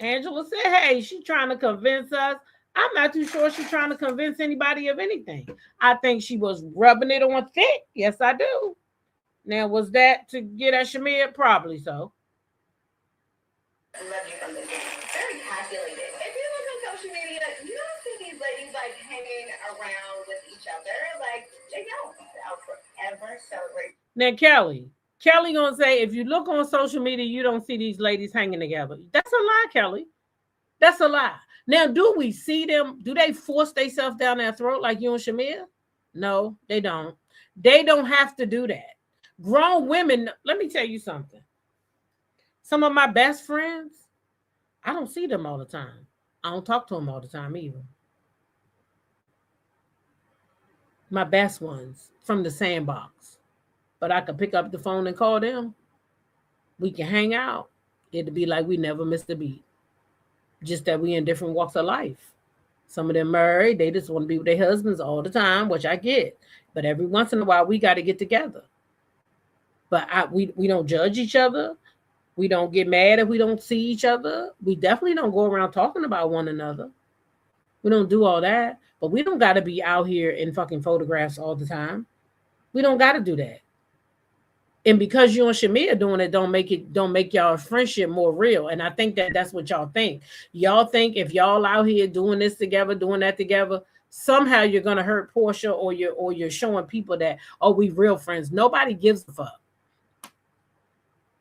said, hey, she's trying to convince us. I'm not too sure she's trying to convince anybody of anything. I think she was rubbing it on thick. Yes, I do. Now, was that to get at Shamea? Probably so. Love you from the beginning. Very calculated. If you look on social media, you don't see these ladies like hanging around with each other. Like, they don't ever celebrate. Now, Kelly gonna say, if you look on social media, you don't see these ladies hanging together. That's a lie, Kelly. That's a lie. Now, do we see them? Do they force themselves down their throat like you and Shamea? No, they don't. They don't have to do that. Grown women, let me tell you something. Some of my best friends, I don't see them all the time. I don't talk to them all the time either. My best ones from the sandbox. But I could pick up the phone and call them. We can hang out. It'd be like we never missed a beat. Just that we in different walks of life. Some of them married. They just want to be with their husbands all the time, which I get. But every once in a while, we got to get together. But we don't judge each other. We don't get mad if we don't see each other. We definitely don't go around talking about one another. We don't do all that. But we don't got to be out here in fucking photographs all the time. We don't got to do that. And because you and Shamea doing it, don't make y'all friendship more real. And I think that's what y'all think. Y'all think if y'all out here doing this together, doing that together, somehow you're gonna hurt Porsha, or you're showing people that, oh, we real friends. Nobody gives a fuck.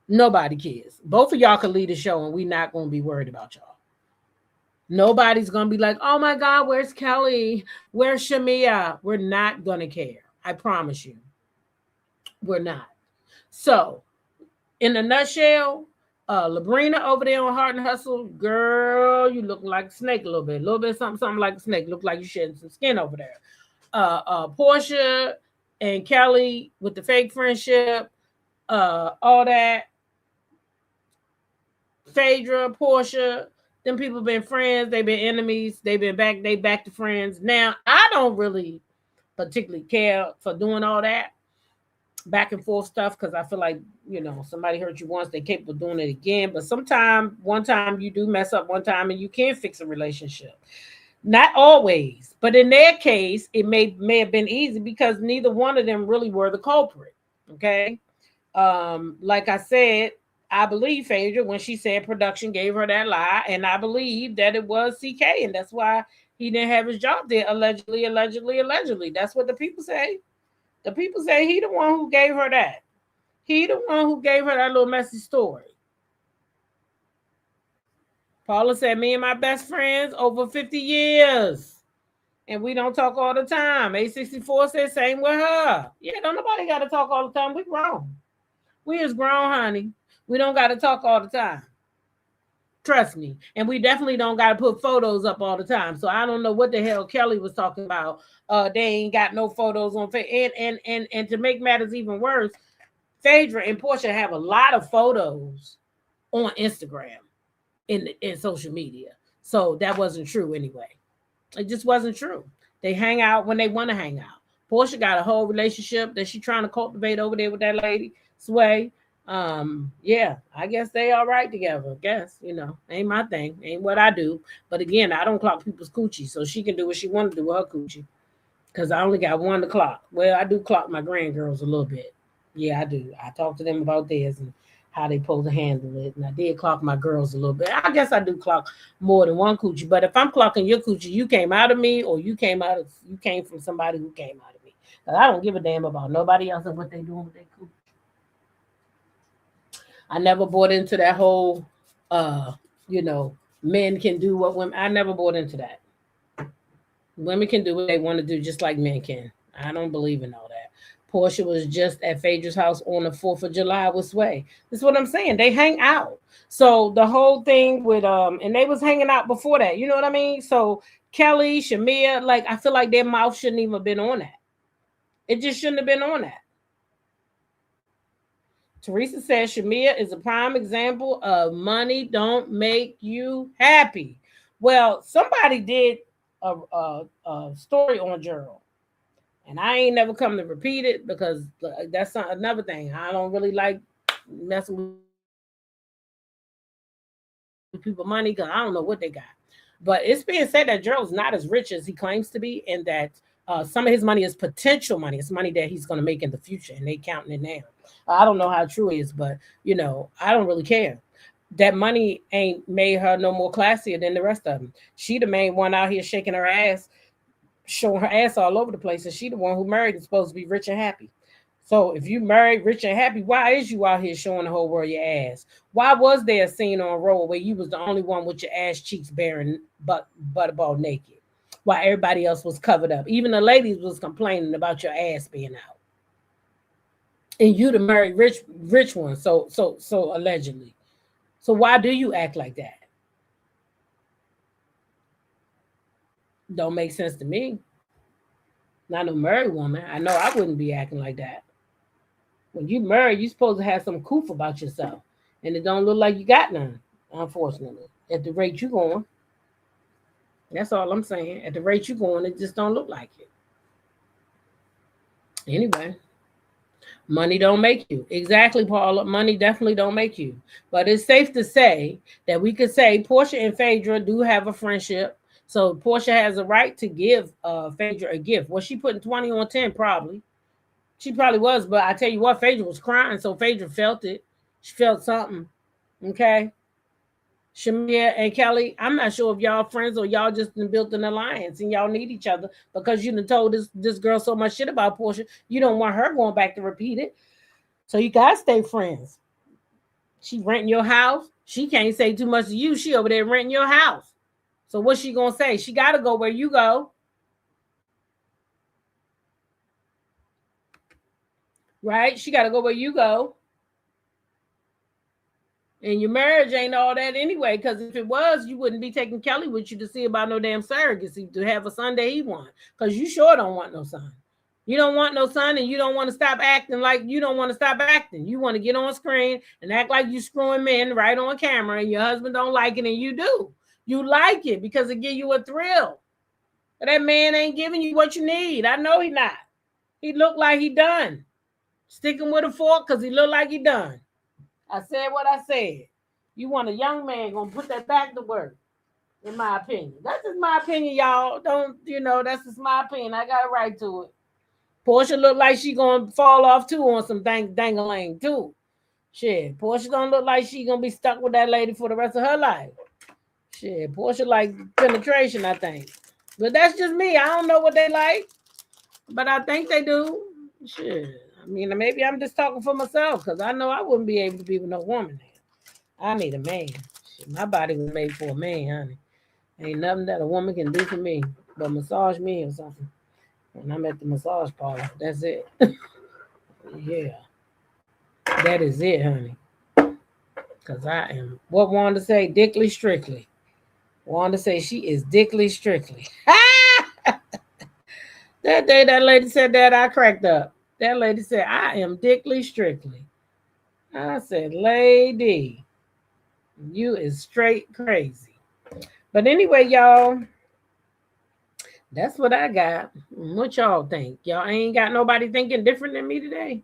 Nobody cares. Both of y'all can lead the show, and we're not gonna be worried about y'all. Nobody's gonna be like, oh my God, where's Kelly? Where's Shamea? We're not gonna care. I promise you. We're not. So, in a nutshell, Labrina over there on Heart and Hustle, girl, you look like a snake a little bit something like a snake. Look like you shedding some skin over there. Porsha and Kelly with the fake friendship, all that. Phadrea, Porsha, them people been friends. They've been enemies. They back to friends. Now, I don't really particularly care for doing all that back and forth stuff, because I feel like, somebody hurt you once, they're capable of doing it again. But one time you do mess up one time, and you can fix a relationship. Not always, but in their case, it may have been easy because neither one of them really were the culprit. Okay, like I said, I believe Phadrea when she said production gave her that lie, and I believe that it was CK, and that's why he didn't have his job there. Allegedly. That's what the people say. The people say he the one who gave her that. He the one who gave her that little messy story. Paula said, me and my best friends over 50 years. And we don't talk all the time. A64 said, same with her. Yeah, don't nobody got to talk all the time. We grown. We is grown, honey. We don't got to talk all the time. Trust me. And we definitely don't got to put photos up all the time. So I don't know what the hell Kelly was talking about. They ain't got no photos on Facebook. And to make matters even worse, Phadrea and Porsha have a lot of photos on Instagram in social media. So that wasn't true anyway. It just wasn't true. They hang out when they want to hang out. Porsha got a whole relationship that she's trying to cultivate over there with that lady, Sway. Yeah, I guess they all right together. I guess, ain't my thing. Ain't what I do. But again, I don't clock people's coochie, so she can do what she want to do with her coochie. Because I only got one to clock. Well, I do clock my grandgirls a little bit. Yeah, I do. I talk to them about theirs and how they supposed to handle it. And I did clock my girls a little bit. I guess I do clock more than one coochie. But if I'm clocking your coochie, you came out of me, or you came from somebody who came out of me. But I don't give a damn about nobody else and what they doing with their coochie. I never bought into that whole you know, men can do what women. I never bought into that. Women can do what they want to do, just like men can. I don't believe in all that. Porsha was just at Phaedra's house on the 4th of July with Sway. This is what I'm saying. They hang out. So the whole thing with and they was hanging out before that. You know what I mean? So Kelly, Shamea, like I feel like their mouth shouldn't even have been on that. It just shouldn't have been on that. Teresa says Shamea is a prime example of money don't make you happy. Well, somebody did a story on Gerald. And I ain't never come to repeat it because that's another thing. I don't really like messing with people money because I don't know what they got. But it's being said that Gerald's not as rich as he claims to be, and that some of his money is potential money. It's money that he's going to make in the future, and they counting it now. I don't know how true it is, but I don't really care. That money ain't made her no more classier than the rest of them. She the main one out here shaking her ass, showing her ass all over the place, and she the one who married is supposed to be rich and happy. So if you married rich and happy, why is you out here showing the whole world your ass? Why was there a scene on Roll where you was the only one with your ass cheeks baring butterball naked, while everybody else was covered up? Even the ladies was complaining about your ass being out, and you the married rich one. So allegedly. So why do you act like that? Don't make sense to me. Not no married woman. I know I wouldn't be acting like that. When you married, you're supposed to have some coof about yourself. And it don't look like you got none, unfortunately. At the rate you going. That's all I'm saying. At the rate you going, it just don't look like it. Anyway. Money don't make you. Exactly, Paula. Money definitely don't make you. But it's safe to say that we could say Porsha and Phadrea do have a friendship. So Porsha has a right to give Phadrea a gift. Was she putting 20 on 10? Probably. She probably was, but I tell you what, Phadrea was crying, so Phadrea felt it. She felt something. Okay. Shamea and Kelly, I'm not sure if y'all friends or y'all just built an alliance and y'all need each other because you done told this girl so much shit about Porsha. You don't want her going back to repeat it. So you guys stay friends. She renting your house. She can't say too much to you. She over there renting your house. So what's she gonna say? She gotta go where you go. Right? She gotta go where you go. And your marriage ain't all that anyway, because if it was, you wouldn't be taking Kelly with you to see about no damn surrogacy to have a son that he want. Because you sure don't want no son. You don't want no son, and you don't want to stop acting like you don't want to stop acting. You want to get on screen and act like you screwing men right on camera, and your husband don't like it, and you do. You like it because it give you a thrill. But that man ain't giving you what you need. I know he not. He look like he done. Sticking with a fork because he look like he done. I said what I said. You want a young man gonna put that back to work, in my opinion. That's just my opinion, y'all. Don't, that's just my opinion. I got a right to it. Porsha look like she gonna fall off too on some dangalang too. Shit, Porsha don't look like she gonna be stuck with that lady for the rest of her life. Shit, Porsha like penetration, I think. But that's just me. I don't know what they like, but I think they do. Shit. I mean, maybe I'm just talking for myself because I know I wouldn't be able to be with no woman there. I need a man. Shit, my body was made for a man, honey. Ain't nothing that a woman can do for me but massage me or something. When I'm at the massage parlor, that's it. Yeah. That is it, honey. Because I am, what Wanda say? Dickly Strictly. Wanda say she is Dickly Strictly. That day that lady said that, I cracked up. That lady said, I am Dickly Strictly. I said, lady, you is straight crazy. But anyway, y'all, that's what I got. What y'all think? Y'all ain't got nobody thinking different than me today?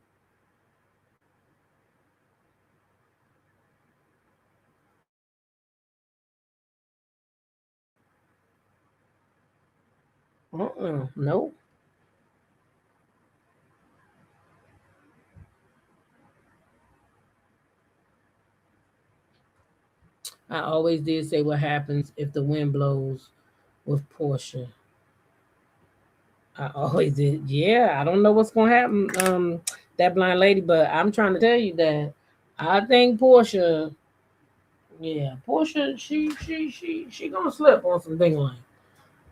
No. I always did say what happens if the wind blows with Porsha. I always did. Yeah, I don't know what's gonna happen, that blind lady, but I'm trying to tell you that I think Porsha Yeah, Porsha, she gonna slip on some thing line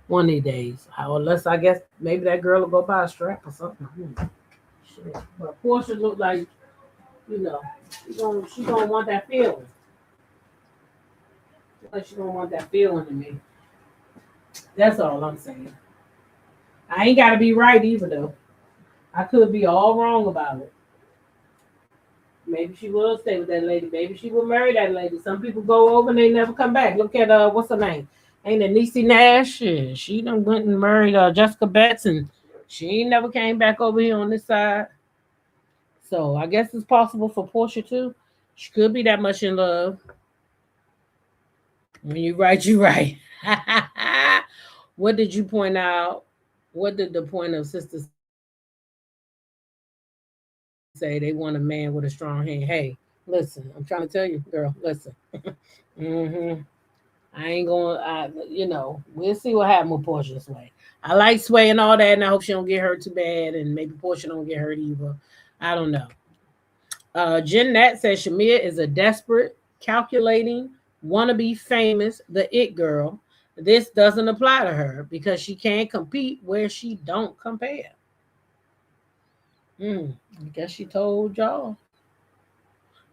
one of these days. Unless I guess maybe that girl will go buy a strap or something. Shit. But Porsha look like, you know, she gonna want that feeling. Like she gonna want that feeling in me. That's all I'm saying. I ain't gotta be right either though. I could be all wrong about it. Maybe she will stay with that lady. Maybe she will marry that lady. Some people go over and they never come back. Look at what's her name? Ain't it Niecy Nash? Yeah, she done went and married Jessica Betts, and she ain't never came back over here on this side. So I guess it's possible for Porsha too. She could be that much in love. When you right, you right. What did you point out? What did the point of sister say? They want a man with a strong hand. Hey, listen, I'm trying to tell you, girl. Listen. mm-hmm. I ain't going. We'll see what happens with Portia this way. I like Sway and all that, and I hope she don't get hurt too bad, and maybe Portia don't get hurt either. I don't know. Jen Nat says Shamea is a desperate, calculating, wanna be famous, the it girl. This doesn't apply to her because she can't compete where she don't compare. I guess she told y'all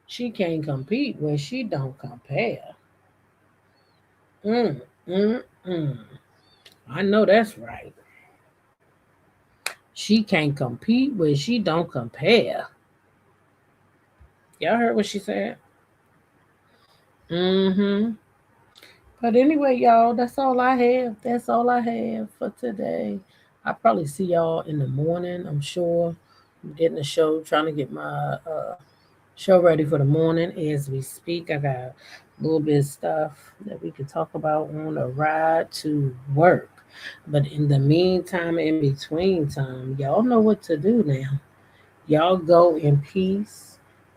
she can't compete where she don't compare. Mm, mm, mm. I know that's right. She can't compete where she don't compare. Y'all heard what she said? Mm-hmm. But anyway, y'all, that's all I have. That's all I have for today. I'll probably see y'all in the morning, I'm sure. I'm getting the show, trying to get my show ready for the morning as we speak. I got a little bit of stuff that we can talk about on the ride to work. But in the meantime, in between time, y'all know what to do now. Y'all go in peace.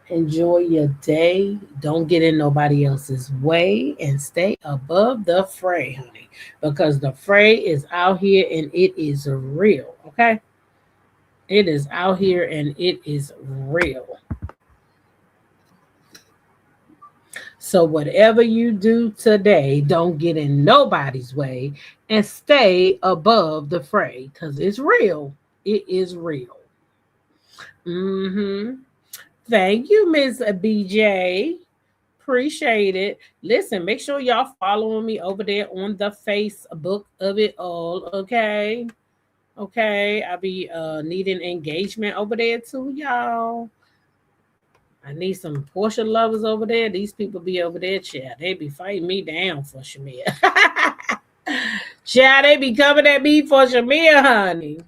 Enjoy your day. Don't get in nobody else's way and stay above the fray, honey. Because the fray is out here and it is real. Okay? It is out here and it is real. So, whatever you do today, don't get in nobody's way and stay above the fray because it's real. It is real. Mm-hmm. Thank you, Miss BJ. Appreciate it. Listen, make sure y'all following me over there on the Facebook of it all. Okay. Okay. I'll be needing engagement over there too, y'all. I need some Porsha lovers over there. These people be over there, child. They be fighting me down for Shamea. Child, they be coming at me for Shamea, honey.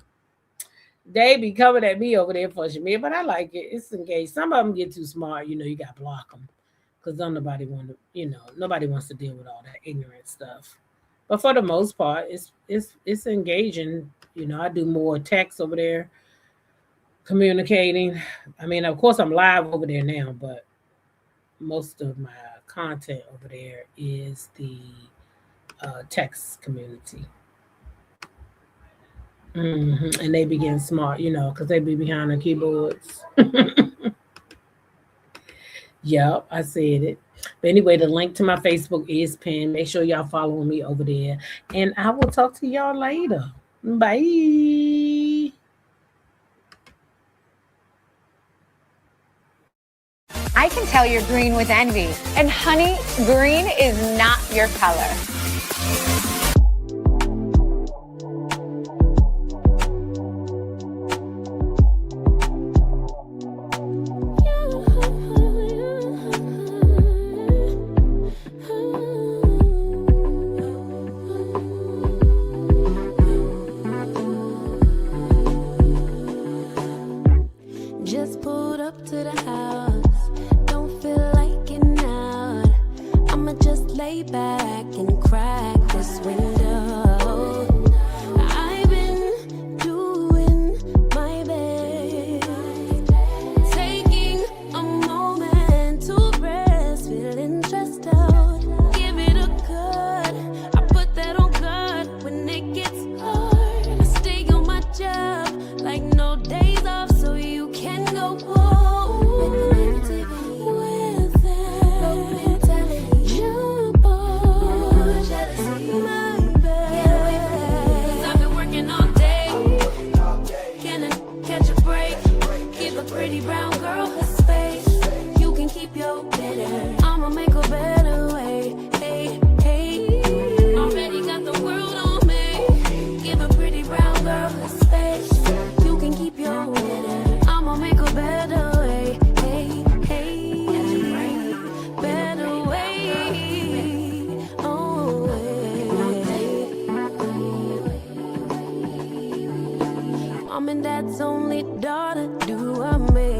They be coming at me over there for Shamea, but I like it. It's engaged. Some of them get too smart. You got to block them. Because nobody want to, nobody wants to deal with all that ignorant stuff. But for the most part, it's engaging. I do more text over there, communicating. I mean, of course, I'm live over there now, but most of my content over there is the text community. And they be getting smart, because they be behind the keyboards. Yep, I said it. But anyway, the link to my Facebook is pinned. Make sure y'all follow me over there. And I will talk to y'all later. Bye. I can tell you're green with envy. And honey, green is not your color. Just pulled up to the house. Don't feel like getting out. I'ma just lay back and crack this Mom and dad's only daughter. Do I make